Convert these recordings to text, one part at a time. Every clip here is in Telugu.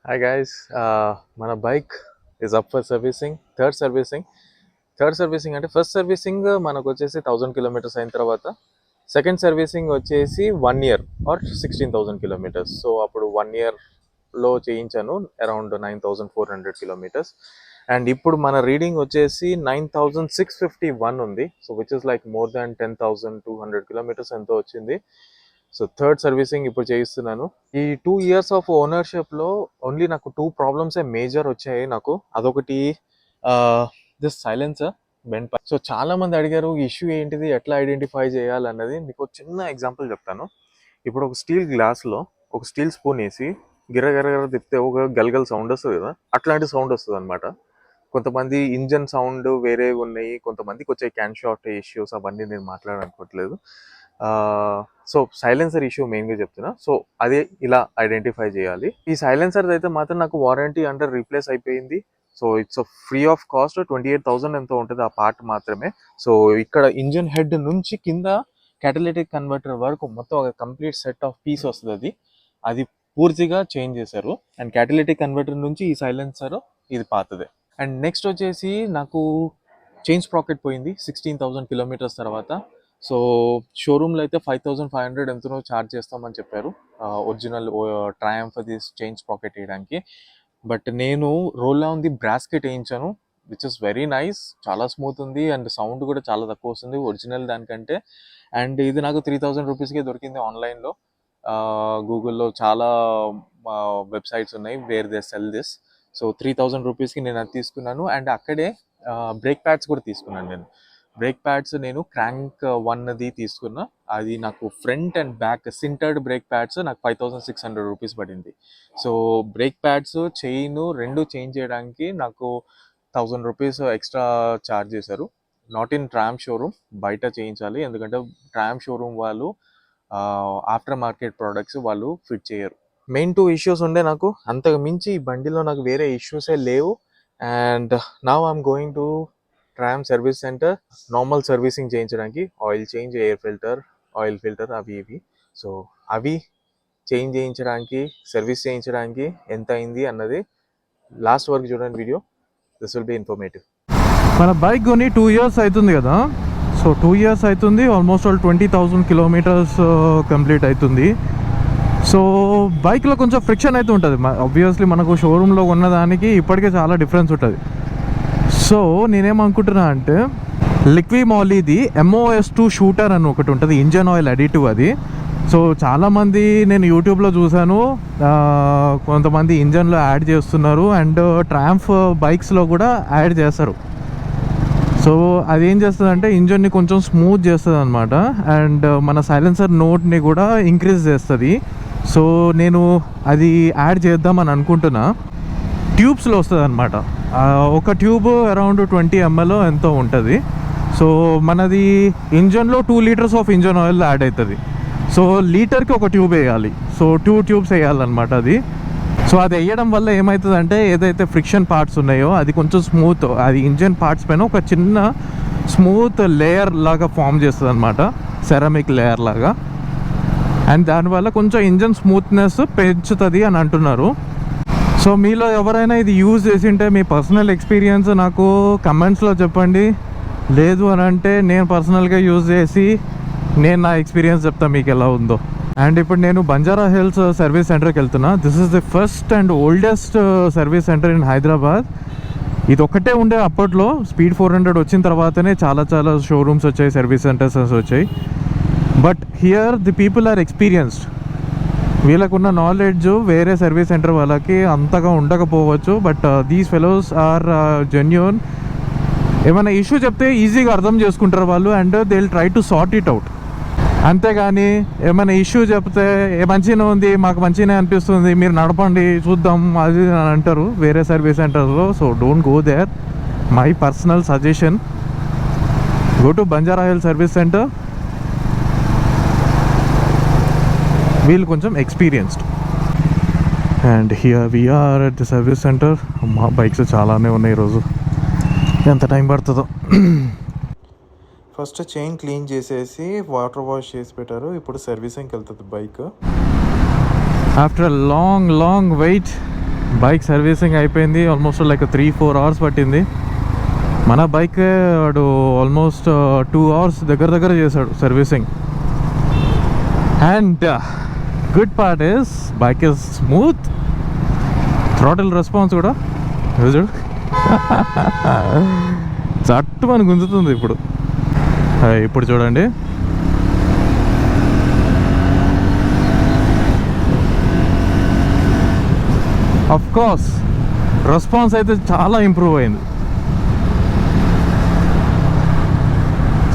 Hi guys, మన bike is up for servicing. Third servicing అంటే ఫస్ట్ సర్వీసింగ్ మనకు వచ్చేసి 1000 కిలోమీటర్స్ అయిన తర్వాత సెకండ్ సర్వీసింగ్ వచ్చేసి 1 year ఆర్ 16,000 కిలోమీటర్స్. సో అప్పుడు 1 yearలో చేయించాను అరౌండ్ 9,400 కిలోమీటర్స్. అండ్ ఇప్పుడు మన రీడింగ్ వచ్చేసి 9,651 ఉంది. So which is like more than 10,200 kilometres ఎంతో వచ్చింది. సో థర్డ్ సర్వీసింగ్ ఇప్పుడు చేయిస్తున్నాను. ఈ 2 years ఆఫ్ ఓనర్షిప్లో ఓన్లీ నాకు 2 ప్రాబ్లమ్సే మేజర్ వచ్చాయి నాకు. అదొకటి దిస్ సైలెన్సర్ బెండ్. సో చాలా మంది అడిగారు ఇష్యూ ఏంటిది, ఎట్లా ఐడెంటిఫై చేయాలన్నది. మీకు చిన్న ఎగ్జాంపుల్ చెప్తాను. ఇప్పుడు ఒక స్టీల్ గ్లాస్లో ఒక స్టీల్ స్పూన్ వేసి గిర్ర తిప్పితే ఒక గల్గల్ సౌండ్ వస్తుంది కదా, అట్లాంటి సౌండ్ వస్తుంది అనమాట. కొంతమంది ఇంజన్ సౌండ్ వేరే ఉన్నాయి, కొంతమందికి వచ్చే క్యాన్ షాట్ ఇష్యూస్ అవన్నీ నేను మాట్లాడాలనుకోవట్లేదు. సో సైలెన్సర్ ఇష్యూ మెయిన్గా చెప్తున్నా. సో అదే ఇలా ఐడెంటిఫై చేయాలి. ఈ సైలెన్సర్ అయితే మాత్రం నాకు వారంటీ అండర్ రీప్లేస్ అయిపోయింది. So it's free of cost. 28,000 ఎంతో ఉంటుంది ఆ పార్ట్ మాత్రమే. సో ఇక్కడ ఇంజన్ హెడ్ నుంచి కింద క్యాటలిటిక్ కన్వర్టర్ వరకు మొత్తం ఒక కంప్లీట్ సెట్ ఆఫ్ పీస్ వస్తుంది. అది పూర్తిగా చేంజ్ చేశారు. అండ్ క్యాటలిటిక్ కన్వర్టర్ నుంచి ఈ సైలెన్సర్ ఇది పాతదే. అండ్ నెక్స్ట్ వచ్చేసి నాకు చైన్ స్ప్రాకెట్ పోయింది 16,000 కిలోమీటర్స్ తర్వాత. సో షోరూమ్లో అయితే 5,500 ఎంతనో ఛార్జ్ చేస్తామని చెప్పారు ఒరిజినల్ ట్రయంఫ్ అది చైన్ స్ప్రాకెట్ వేయడానికి. బట్ నేను రోల్ ఆన్ ది బ్రాస్కెట్ వేయించాను, విచ్ ఇస్ వెరీ నైస్. చాలా స్మూత్ ఉంది అండ్ సౌండ్ కూడా చాలా తక్కువ వస్తుంది ఒరిజినల్ దానికంటే. అండ్ ఇది నాకు 3,000 రూపీస్కే దొరికింది ఆన్లైన్లో. గూగుల్లో చాలా వెబ్సైట్స్ ఉన్నాయి where they sell this. So 3,000 రూపీస్కి నేను అది తీసుకున్నాను. అండ్ అక్కడే బ్రేక్ ప్యాడ్స్ కూడా తీసుకున్నాను. బ్రేక్ ప్యాడ్స్ నేను క్రాంక్ 1ది తీసుకున్నా. అది నాకు front and back sintered brake pads నాకు 5,600 రూపీస్ పడింది. సో బ్రేక్ ప్యాడ్స్ చైన్ రెండు చేంజ్ చేయడానికి నాకు 1,000 రూపీస్ ఎక్స్ట్రా ఛార్జ్ చేశారు. నాట్ ఇన్ ట్రామ్ షోరూమ్, బయట చేయించాలి. ఎందుకంటే ట్రామ్ షోరూమ్ వాళ్ళు ఆఫ్టర్ మార్కెట్ ప్రోడక్ట్స్ వాళ్ళు ఫిట్ చేయరు. మెయిన్ 2 ఇష్యూస్ ఉండే నాకు. అంతకు మించి ఈ బండిలో నాకు వేరే ఇష్యూసే లేవు. And now I'm going to Triumph service centre normal servicing చేయించడానికి. Oil change, air filter, oil filter అవి ఇవి. సో అవి చేంజ్ చేయించడానికి, సర్వీస్ చేయించడానికి ఎంత అయింది అన్నది లాస్ట్ వరకు చూడండి video. This will be informative. మన బైక్ కొని 2 years అవుతుంది కదా. సో 2 years అవుతుంది, ఆల్మోస్ట్ ఆల్ 20,000 కిలోమీటర్స్ కంప్లీట్ అవుతుంది. సో బైక్లో కొంచెం ఫ్రిక్షన్ అయితే ఉంటుంది. ఆబ్వియస్లీ మనకు షోరూంలో ఉన్నదానికి ఇప్పటికే చాలా డిఫరెన్స్ ఉంటుంది. సో నేనేమనుకుంటున్నా అంటే లిక్వి మాలీది MOS2 షూటర్ అని ఒకటి ఉంటుంది, ఇంజన్ ఆయిల్ అడిటివ్ అది. సో చాలామంది నేను యూట్యూబ్లో చూశాను, కొంతమంది ఇంజన్లో యాడ్ చేస్తున్నారు అండ్ ట్రాంఫ్ బైక్స్లో కూడా యాడ్ చేస్తారు. సో అదేం చేస్తుందంటే ఇంజన్ని కొంచెం స్మూత్ చేస్తుంది అనమాట. అండ్ మన సైలెన్సర్ నోట్ని కూడా ఇంక్రీజ్ చేస్తుంది. సో నేను అది యాడ్ చేద్దామని అనుకుంటున్నా. ట్యూబ్స్లో వస్తుంది అనమాట. ఒక ట్యూబ్ అరౌండ్ 20 ml ఎంతో ఉంటుంది. సో మనది ఇంజన్లో 2 liters of engine oil add అవుతుంది. సో లీటర్కి ఒక ట్యూబ్ వేయాలి. సో 2 tubes వేయాలన్నమాట అది. సో అది వేయడం వల్ల ఏమవుతుందంటే ఏదైతే ఫ్రిక్షన్ పార్ట్స్ ఉన్నాయో అది కొంచెం స్మూత్, అది ఇంజన్ పార్ట్స్ పైన ఒక చిన్న స్మూత్ లేయర్ లాగా ఫామ్ చేస్తుంది అనమాట, సెరామిక్ లేయర్ లాగా. అండ్ దానివల్ల కొంచెం ఇంజన్ స్మూత్నెస్ పెంచుతుంది అని అంటున్నారు. సో మీలో ఎవరైనా ఇది యూజ్ చేసింటే మీ పర్సనల్ ఎక్స్పీరియన్స్ నాకు కమెంట్స్లో చెప్పండి. లేదు అని అంటే నేను పర్సనల్గా యూజ్ చేసి నేను నా ఎక్స్పీరియన్స్ చెప్తాను మీకు ఎలా ఉందో. అండ్ ఇప్పుడు నేను బంజారా హిల్స్ సర్వీస్ సెంటర్కి వెళ్తున్నా. This is the first and oldest service centre in Hyderabad. ఇది ఒక్కటే ఉండే అప్పట్లో. స్పీడ్ 400 వచ్చిన తర్వాతనే చాలా చాలా షోరూమ్స్ వచ్చాయి, సర్వీస్ సెంటర్స్ వచ్చాయి. But here the people are experienced. వీళ్ళకున్న నాలెడ్జ్ వేరే సర్వీస్ సెంటర్ వాళ్ళకి అంతగా ఉండకపోవచ్చు. But these fellows are genuine. ఏమైనా ఇష్యూ చెప్తే ఈజీగా అర్థం చేసుకుంటారు వాళ్ళు and they will try to sort it out. అంతేగాని ఏమైనా ఇష్యూ చెప్తే మంచిగానే ఉంది, మాకు మంచిగానే అనిపిస్తుంది, మీరు నడపండి చూద్దాం అది అని అంటారు వేరే సర్వీస్ సెంటర్లో. So don't go there. My personal suggestion, go to Banjara hill service centre. వీళ్ళు కొంచెం experienced. And here we are at the service centre. మా బైక్స్ చాలానే ఉన్నాయి ఈరోజు, ఎంత టైం పడుతుందో. ఫస్ట్ చైన్ క్లీన్ చేసేసి వాటర్ వాష్ చేసి పెట్టారు. ఇప్పుడు సర్వీసింగ్కి వెళ్తుంది bike. After long wait bike servicing అయిపోయింది, ఆల్మోస్ట్ లైక్ 3-4 అవర్స్ పట్టింది. మన బైక్ వాడు ఆల్మోస్ట్ 2 అవర్స్ దగ్గర దగ్గర చేశాడు servicing. And good part is bike is smooth, throttle response కూడా చూడు చట్టు మన గుంజుతుంది ఇప్పుడు. ఇప్పుడు చూడండి, ఆఫ్ కోర్స్ రెస్పాన్స్ అయితే చాలా ఇంప్రూవ్ అయింది.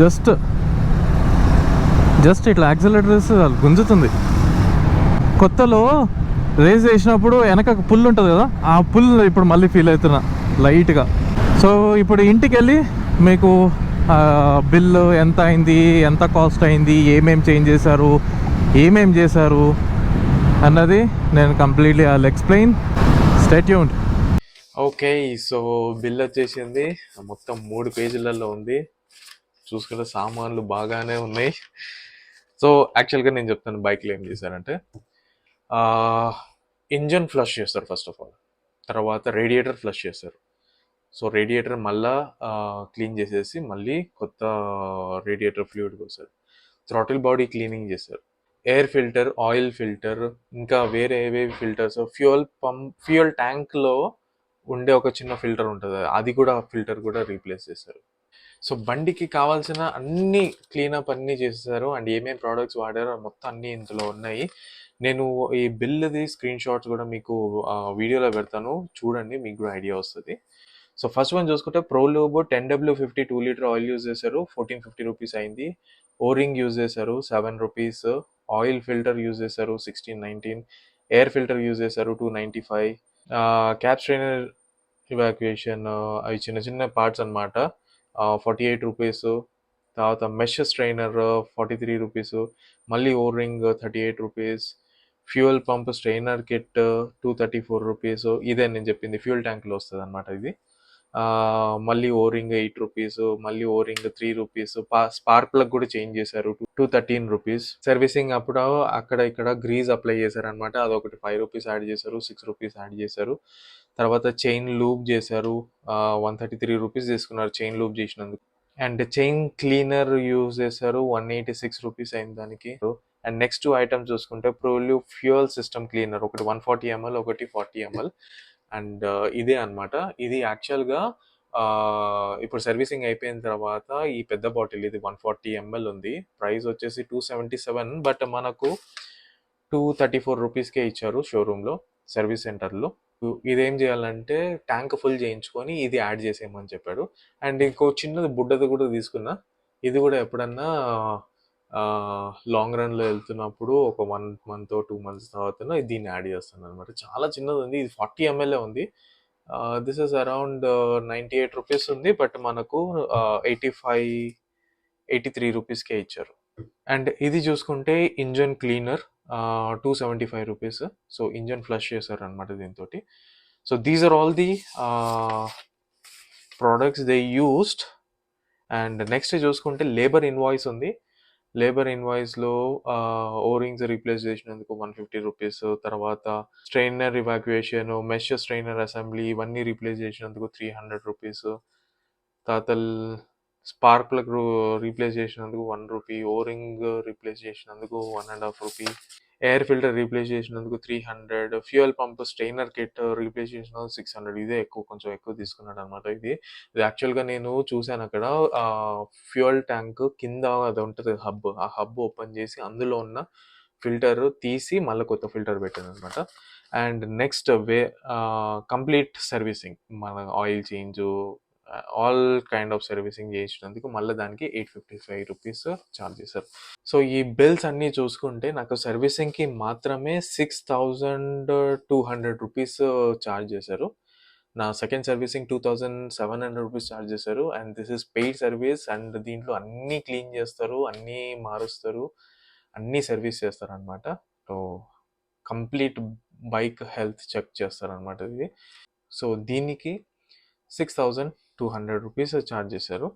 జస్ట్ ఇట్లా యాక్సిలరేటర్స్ గుంజుతుంది. కొత్తలో రేస్ చేసినప్పుడు వెనక పుల్ ఉంటుంది కదా, ఆ పుల్ ఇప్పుడు మళ్ళీ ఫీల్ అవుతున్నా లైట్గా. సో ఇప్పుడు ఇంటికి వెళ్ళి మీకు బిల్లు ఎంత అయింది, ఎంత కాస్ట్ అయింది, ఏమేమి చేంజ్ చేశారు, ఏమేం చేశారు అన్నది నేను completely I will explain. Stay tuned. Okay, so bill వచ్చేసింది, మొత్తం 3 పేజీలలో ఉంది. చూసుకుంటే సామాన్లు బాగానే ఉన్నాయి. సో యాక్చువల్గా నేను చెప్తాను బైక్లో ఏం చేశారంటే, ఇంజన్ ఫ్లష్ చేస్తారు ఫస్ట్ ఆఫ్ ఆల్, తర్వాత రేడియేటర్ ఫ్లష్ చేస్తారు. సో రేడియేటర్ మళ్ళా క్లీన్ చేసేసి మళ్ళీ కొత్త రేడియేటర్ ఫ్లూయిడ్ వస్తారు. థ్రాటిల్ బాడీ క్లీనింగ్ చేస్తారు, ఎయిర్ ఫిల్టర్, ఆయిల్ ఫిల్టర్, ఇంకా వేరే ఏవేవి ఫిల్టర్స్, ఫ్యూయల్ ట్యాంక్లో ఉండే ఒక చిన్న ఫిల్టర్ ఉంటుంది, అది కూడా ఫిల్టర్ కూడా రీప్లేస్ చేస్తారు. సో బండికి కావాల్సిన అన్ని క్లీనప్ అన్నీ చేసేసారు. అండ్ ఏమేమి ప్రోడక్ట్స్ వాడారో మొత్తం అన్నీ ఇందులో ఉన్నాయి. నేను ఈ బిల్ది స్క్రీన్ షాట్స్ కూడా మీకు వీడియోలో పెడతాను, చూడండి, మీకు కూడా ఐడియా వస్తుంది. సో ఫస్ట్ వన్ చూసుకుంటే ప్రోలోబో 10W50 2 లీటర్ ఆయిల్ యూజ్ చేశారు, 1450 రూపీస్ అయింది. ఓరింగ్ యూజ్ చేశారు, 7 రూపీస్. ఆయిల్ ఫిల్టర్ యూజ్ చేశారు, 1619. ఎయిర్ ఫిల్టర్ యూజ్ చేశారు, 295. క్యాప్ స్ట్రైనర్ ఇవాక్యుయేషన్, అవి చిన్న చిన్న పార్ట్స్ అనమాట, 48 రూపీస్. తర్వాత మెష్ స్ట్రైనర్ 43 రూపీస్. మళ్ళీ O-ring 38 rupees. Fuel pump strainer kit 234 rupees. ఇదే నేను చెప్పింది ఫ్యూయల్ ట్యాంక్లో వస్తుంది అనమాట ఇది. మళ్ళీ ఓరింగ్ 8 రూపీస్. మళ్ళీ ఓరింగ్ 3 రూపీస్. స్పార్క్ ప్లగ్ కూడా చేంజ్ చేశారు, 213 రూపీస్. సర్వీసింగ్ అప్పుడు అక్కడ ఇక్కడ గ్రీజ్ అప్లై చేశారు అనమాట, అదొకటి 5 రూపీస్ యాడ్ చేశారు, 6 రూపీస్ యాడ్ చేశారు. తర్వాత చైన్ లూప్ చేశారు, 133 రూపీస్ తీసుకున్నారు చైన్ లూప్ చేసినందుకు. అండ్ చైన్ క్లీనర్ యూజ్ చేశారు, 186 రూపీస్ అయింది దానికి. అండ్ నెక్స్ట్ ఐటమ్ చూసుకుంటే ప్రోల్యూ ఫ్యూయల్ సిస్టమ్ క్లీనర్, ఒకటి 140 ml, ఒకటి 40 ml. అండ్ ఇదే అనమాట. ఇది యాక్చువల్గా ఇప్పుడు సర్వీసింగ్ అయిపోయిన తర్వాత ఈ పెద్ద బాటిల్ ఇది 140 ml ఉంది, ప్రైస్ వచ్చేసి 277, బట్ మనకు 234 రూపీస్కే ఇచ్చారు షోరూంలో, సర్వీస్ సెంటర్లో. ఇదేం చేయాలంటే ట్యాంక్ ఫుల్ చేయించుకొని ఇది యాడ్ చేసేయమని చెప్పాడు. అండ్ ఇంకో చిన్నది బుడ్డది కూడా తీసుకున్నా, ఇది కూడా ఎప్పుడన్నా లాంగ్ రన్లో వెళ్తున్నప్పుడు ఒక 1 month 2 months తర్వాత దీన్ని యాడ్ చేస్తాను అనమాట. చాలా చిన్నది ఉంది, ఇది 40 ml ఉంది. దిస్ ఇస్ అరౌండ్ 98 రూపీస్ ఉంది, బట్ మనకు 83 రూపీస్కే ఇచ్చారు. అండ్ ఇది చూసుకుంటే engine cleaner, 275 rupees. So engine flush చేశారు అనమాట దీంతో. So these are all the products they used. And next చూసుకుంటే లేబర్ ఇన్వాయిస్ ఉంది. లేబర్ ఇన్వాయిస్లో ఓరింగ్స్ రీప్లేస్ చేసినందుకు 150 రూపీస్, తర్వాత strainer evacuation, mesh strainer assembly ఇవన్నీ రీప్లేస్ చేసినందుకు 300 రూపీస్. తర్వాత స్పార్క్ ప్లగ్ రీప్లేస్ చేసినందుకు 1 రూపీ, ఓరింగ్ రీప్లేస్ చేసినందుకు 1.5 రూపీ, ఎయిర్ ఫిల్టర్ రీప్లేస్ చేసినందుకు 300, fuel pump strainer kit replace చేసినందుకు 600. ఇదే కొంచెం ఎక్కువ తీసుకున్నాడు అనమాట. ఇది యాక్చువల్గా నేను చూశాను అక్కడ, ఫ్యూయల్ ట్యాంక్ కింద అది ఉంటుంది హబ్, ఆ హబ్ ఓపెన్ చేసి అందులో ఉన్న ఫిల్టర్ తీసి మళ్ళీ కొత్త ఫిల్టర్ పెట్టాను అనమాట. అండ్ నెక్స్ట్ కంప్లీట్ సర్వీసింగ్, మన oil change, all kind of servicing చేసినందుకు మళ్ళీ దానికి 855 రూపీస్ ఛార్జ్ చేశారు. సో ఈ బిల్స్ అన్నీ చూసుకుంటే నాకు సర్వీసింగ్కి మాత్రమే 6200 రూపీస్ ఛార్జ్ చేశారు. నా సెకండ్ సర్వీసింగ్ 2700 రూపీస్ ఛార్జ్ చేశారు. And this is paid service. And దీంట్లో అన్నీ క్లీన్ చేస్తారు, అన్నీ మారుస్తారు, అన్నీ సర్వీస్ చేస్తారు అనమాట. So complete bike health check చేస్తారు అనమాట ఇది. సో దీనికి 6200 రూపీస్ ఛార్జ్ చేశారు.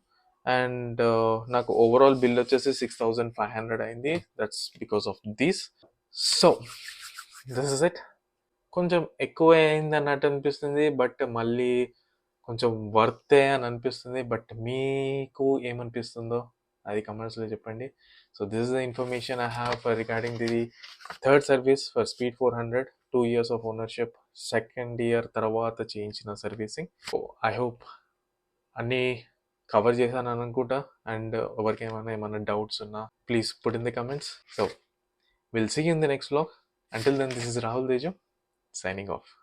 అండ్ నాకు ఓవరాల్ బిల్ వచ్చేసి 6500 అయింది. That's because of this. So this is it. కొంచెం ఎక్కువ అయింది అన్నట్టు అనిపిస్తుంది. బట్ మళ్ళీ కొంచెం వర్తే అని అనిపిస్తుంది. బట్ మీకు ఏమనిపిస్తుందో అది కమెంట్స్‌లో చెప్పండి. So this is the information I have for regarding the third service for speed 400 2 years of ownership. Second year తర్వాత చేయించిన సర్వీసింగ్. సో ఐ హోప్ అన్నీ కవర్ చేశానని అనుకుంటా. అండ్ ఎవరికేమైనా డౌట్స్ ఉన్నా please put in the comments. So will see you in the next vlog. Until then, this is Rahul Dejam signing off.